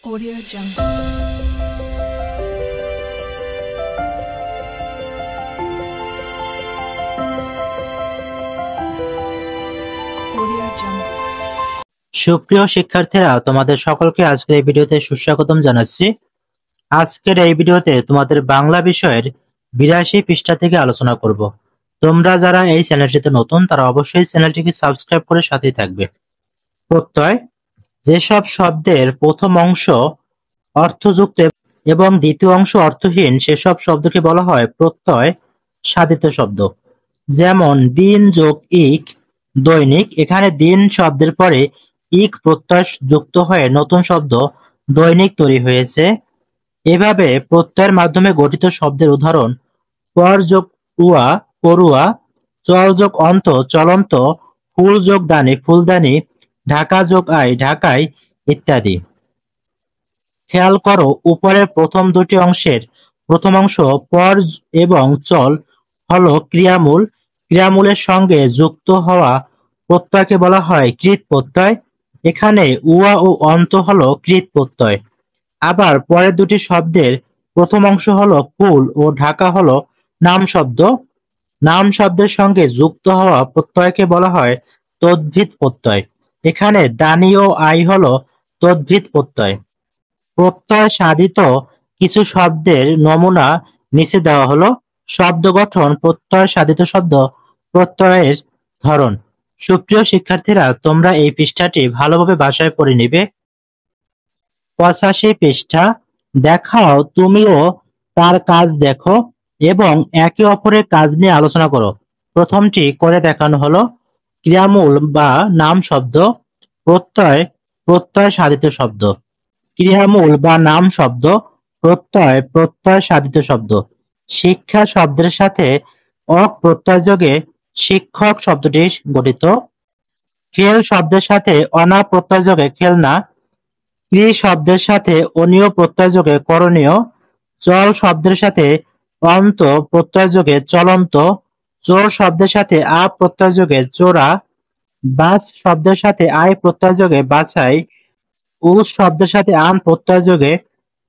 Audio Jungle. Audio Jungle. সুপ্রিয় শিক্ষার্থীরা, তোমাদের সকলকে আজকের এই ভিডিওতে সুস্বাগতম জানাচ্ছি। আজকের এই ভিডিওতে তোমাদের বাংলা বিষয়ের 82 পৃষ্ঠা থেকে আলোচনা করব। তোমরা যারা এই চ্যানেলটিতে নতুন তারা অবশ্যই চ্যানেলটিকে সাবস্ক্রাইব করে সাথেই থাকবে। প্রত্যয়, যেসব শব্দের প্রথম অংশ অর্থযুক্ত এবং দ্বিতীয় অংশ অর্থহীন সেসব শব্দকে বলা হয় প্রত্যয় সাধিত শব্দ। যেমন দিন যোগ ইক দৈনিক, এখানে দিন শব্দের পরে ইক প্রত্যয় যুক্ত হয়ে নতুন শব্দ দৈনিক তৈরি হয়েছে। এভাবে প্রত্যয়ের মাধ্যমে গঠিত শব্দের উদাহরণ পর যোগ উয়া পড়ুয়া, চল যোগ অন্ত চলন্ত, ফুল যোগ দানি ফুলদানি, ঢাকা যোগ আই ঢাকায় ইত্যাদি। খেয়াল করো, উপরের প্রথম দুটি অংশের প্রথম অংশ পর এবং চল হলো ক্রিয়ামূল। ক্রিয়ামূলের সঙ্গে যুক্ত হওয়া প্রত্যয়কে বলা হয় কৃৎ প্রত্যয়। এখানে উয়া ও অন্ত হলো কৃৎ প্রত্যয়। আবার পরের দুটি শব্দের প্রথম অংশ হলো ফুল ও ঢাকা হলো নাম শব্দ। নাম শব্দের সঙ্গে যুক্ত হওয়া প্রত্যয়কে বলা হয় তদ্ধিত প্রত্যয়। এখানে দানি ও আই হলো তদ্ধিত প্রত্যয়। প্রত্যয় সাধিত কিছু শব্দের নমুনা নিচে দেওয়া হলো। শব্দ গঠন, প্রত্যয় সাধিত শব্দ, প্রত্যয়ের ধরন। সুপ্রিয় শিক্ষার্থীরা, তোমরা এই পৃষ্ঠাটি ভালোভাবে বাসায় পড়ে নিবে। 85 পৃষ্ঠা। দেখাও তুমিও তার কাজ দেখো এবং একে অপরের কাজ নিয়ে আলোচনা করো। প্রথমটি করে দেখানো হলো ক্রিয়ামূল বা নাম শব্দ। প্রত্যয়, প্রত্যয় সাধিত শব্দ। ক্রিয়ামূল বা নাম শব্দ, প্রত্যয়, প্রত্যয় সাধিত শব্দ। শিক্ষা শব্দের সাথে অক প্রত্যয় যোগে শিক্ষক শব্দটি গঠিত। খেল শব্দের সাথে অনা প্রত্যয় যোগে খেলনা। ক্রি শব্দের সাথে অনীয় প্রত্যয় যোগে করণীয়। চল শব্দের সাথে অন্ত প্রত্যয় যোগে চলন্ত। চোর শব্দের সাথে আ প্রত্যয় যোগে চোরা। বাস শব্দের সাথে আয় প্রত্যয় যোগে বাছাই। উস শব্দের সাথে আন প্রত্যয় যোগে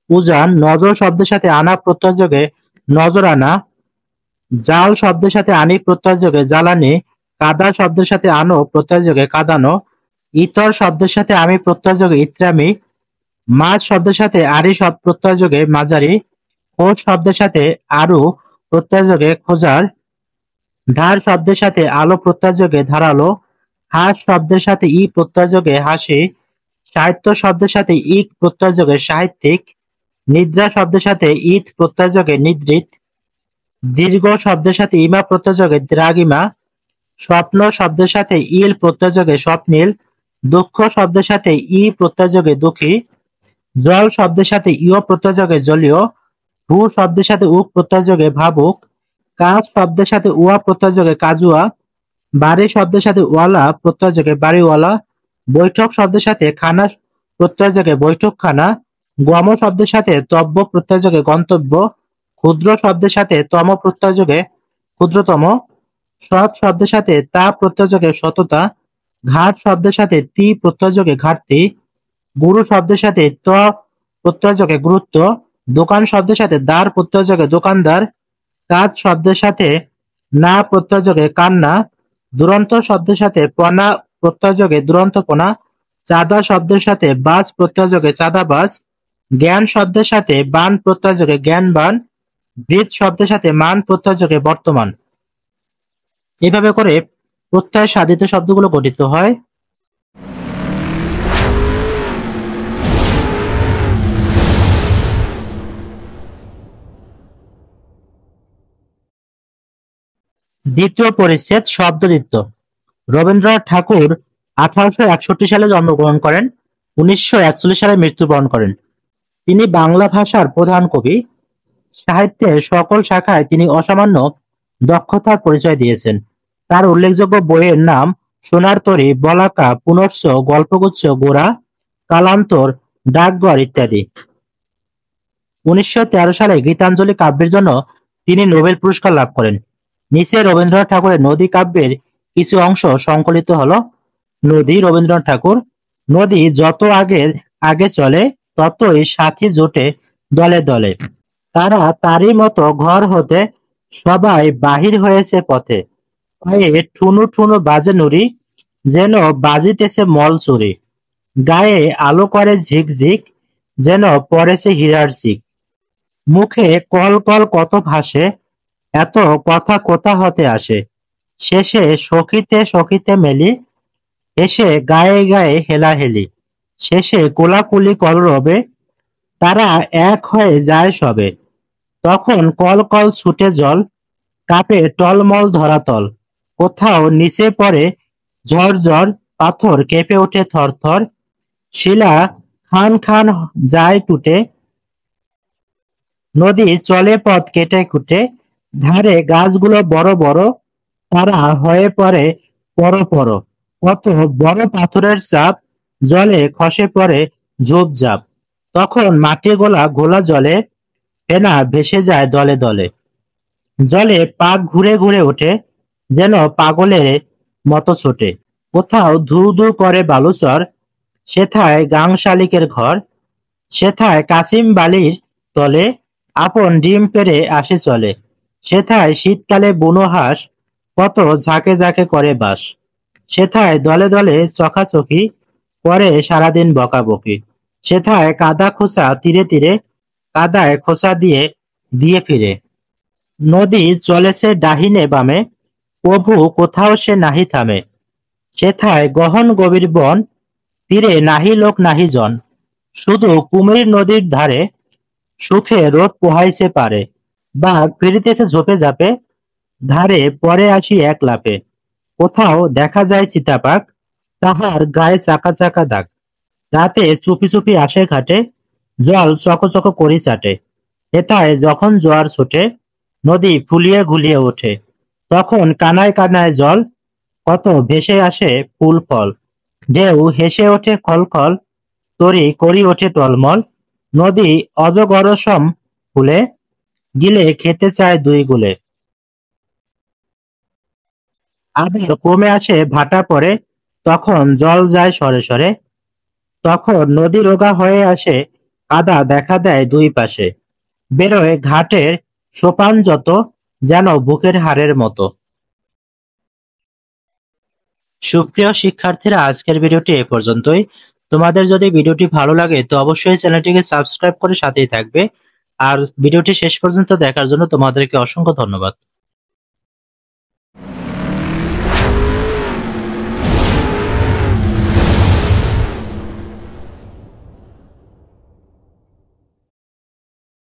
উজান। নজর শব্দের সাথে আনা প্রত্যয় যোগে নজরানা। জাল শব্দের সাথে আনি প্রত্যয় যোগে জ্বালানি। কাদা শব্দের সাথে আনো প্রত্যয় যোগে কাদানো। ইতর শব্দের সাথে আমি প্রত্যয় যোগে ইত্রামি। মাছ শব্দের সাথে আরি প্রত্যয় যোগে মাঝারি। খোঁজ শব্দের সাথে আরু প্রত্যয় যোগে খোঁজার। ধার শব্দের সাথে আলো প্রত্যয় যোগে ধারালো। হাস শব্দের সাথে ই প্রত্যয় যোগে হাসি। সাহিত্য শব্দের সাথে ইক প্রত্যয় যোগে সাহিত্যিক। নিদ্রা শব্দের সাথে ইত প্রত্যয় যোগে নিদ্রিত। দীর্ঘ শব্দের সাথে ইমা প্রত্যয় যোগে দ্রাগিমা। স্বপ্ন শব্দের সাথে ইল প্রত্যয় যোগে স্বপ্নিল। দুঃখ শব্দের সাথে ই প্রত্যয় যোগে দুঃখী। জল শব্দের সাথে ইয় প্রত্যয় যোগে জলীয়। ভূ শব্দের সাথে উক প্রত্যয় যোগে ভাবুক। কাজ শব্দের সাথে উয়া প্রত্যয় যোগে কাজুয়া। বাড়ি শব্দের সাথে ওয়ালা প্রত্যয় যোগে বাড়িওয়ালা। বৈঠক শব্দের সাথে খানা প্রত্যয় যোগে বৈঠকখানা। গম শব্দের সাথে তব্য প্রত্যয় যোগে গন্তব্য। ক্ষুদ্র শব্দের সাথে তম প্রত্যয় যোগে ক্ষুদ্রতম। সৎ শব্দের সাথে তা প্রত্যয় যোগে সততা। ঘাট শব্দের সাথে তি প্রত্যয় যোগে ঘাটতি। গুরু শব্দের সাথে ত প্রত্যয় যোগে গুরুত্ব। দোকান শব্দের সাথে দ্বার প্রত্যয় যোগে দোকানদার। কাজ শব্দের সাথে না প্রত্যয় যোগে কান্না। দুরন্ত শব্দের সাথে পনা প্রত্যয় যোগে দুরন্তপনা। চাঁদা শব্দের সাথে বাজ প্রত্যয় যোগে চাঁদাবাজ। জ্ঞান শব্দের সাথে বান প্রত্যয় যোগে জ্ঞানবান। বৃত শব্দের সাথে মান প্রত্যয় যোগে বর্তমান। এভাবে করে প্রত্যয় সাধিত শব্দগুলো গঠিত হয়। দ্বিতীয় পরিচ্ছেদ, শব্দদ্বিত্ব। রবীন্দ্রনাথ ঠাকুর 1861 সালে জন্মগ্রহণ করেন, 1941 সালে মৃত্যুবরণ করেন। তিনি বাংলা ভাষার প্রধান কবি। সাহিত্যের সকল শাখায় তিনি অসামান্য দক্ষতার পরিচয় দিয়েছেন। তার উল্লেখযোগ্য বইয়ের নাম সোনার তরী, বলাকা, পুনর্ছ, গল্পগুচ্ছ, গোরা, কালান্তর, ডাকঘর ইত্যাদি। 1913 সালে গীতাঞ্জলি কাব্যের জন্য তিনি নোবেল পুরস্কার লাভ করেন। নিচে রবীন্দ্রনাথ ঠাকুরের নদী কাব্যের কিছু অংশ সংকলিত হলো। নদী, রবীন্দ্রনাথ ঠাকুর। নদী যত আগে আগে চলে ততই সাথী জোটে দলে দলে। তারা তারই মতো ঘর হতে সবাই বাহির হয়েছে পথে। পায়ে ঠুনু ঠুনু বাজে নুড়ি, যেন বাজিতেছে মলচুরি। গায়ে আলো করে ঝিকঝিক, যেন পড়েছে হীরার চিক। মুখে কল কল কত ভাসে, এত কথা কোথা হতে আসে। শেষে সখিতে সখিতে মেলি, এসে গায়ে গায়ে হেলাহেলি। শেষে কোলাকুলি কলরবে, তারা এক হয়ে যায় সবে। তখন কল কল ছুটে জল, কাপে টলমল ধরাতল। কোথাও নিচে পড়ে ঝরঝর পাথর, কেঁপে ওঠে থরথর। শিলা খান খান যায় টুটে, নদী চলে পথ কেটে কুটে। ধারে গাছগুলো বড় বড়, তারা হয়ে পড়ে পড় পড়। কত বড় পাথরের চাপ, জলে খসে পড়ে ঝোপঝাপ। তখন মাটি গোলা ঘোলা জলে, ফেনা ভেসে যায় দলে দলে। জলে পাক ঘুরে ঘুরে ওঠে, যেন পাগলের মতো ছোটে। কোথাও ধু ধু করে বালুচর, সেথায় গাং শালিকের ঘর। সেথায় কাছিম বালির তলে, আপন ডিম পেড়ে আসে চলে। সেথায় শীতকালে বুনো হাঁস, কত ঝাঁকে ঝাঁকে করে বাস। সেথায় দলে দলে চকাচকি, করে সারাদিন বকাবকি। সেথায় কাদা খোঁচা তীরে তীরে, কাদায় খোঁচা দিয়ে দিয়ে ফিরে। নদী চলেছে ডাহিনে বামে, প্রভু কোথাও সে নাহি থামে। সেথায় গহন গভীর বন, তীরে নাহি লোক নাহি জন। শুধু কুমির নদীর ধারে, সুখে রোদ পোহাইছে পারে। বাঘ ফিরিতেছে ঝোপে ঝাপে, ধারে পরে আসি এক লাফে। কোথাও দেখা যায় চিতাবাঘ, তাহার গায়ে চাকা চাকা দাগ। রাতে চুপি চুপি আসে ঘাটে, জল চকচক করি চাটে। হেথায় যখন জোয়ার ছোটে, নদী ফুলিয়ে ঘুলিয়ে ওঠে। তখন কানায় কানায় জল, কত ভেসে আসে ফুল ফল। ঢেউ হেসে ওঠে খলখল, তরি করি ওঠে টলমল। নদী অজগরসম ফুলে, গিলে খেতে চায় দুই গুলে। আবার কমে আসে ভাটা পড়ে, তখন জল যায় সরে সরে। তখন নদী রোগা হয়ে আসে, কাদা দেখা দেয় দুই পাশে। বেরোয় ঘাটের সোপান যত, যেন বুকের হাড়ের মতো। সুপ্রিয় শিক্ষার্থীরা, আজকের ভিডিওটি এ পর্যন্তই। তোমাদের যদি ভিডিওটি ভালো লাগে তো অবশ্যই চ্যানেলটিকে সাবস্ক্রাইব করে সাথেই থাকবে। আর ভিডিওটি শেষ পর্যন্ত দেখার জন্য তোমাদেরকে অসংখ্য ধন্যবাদ।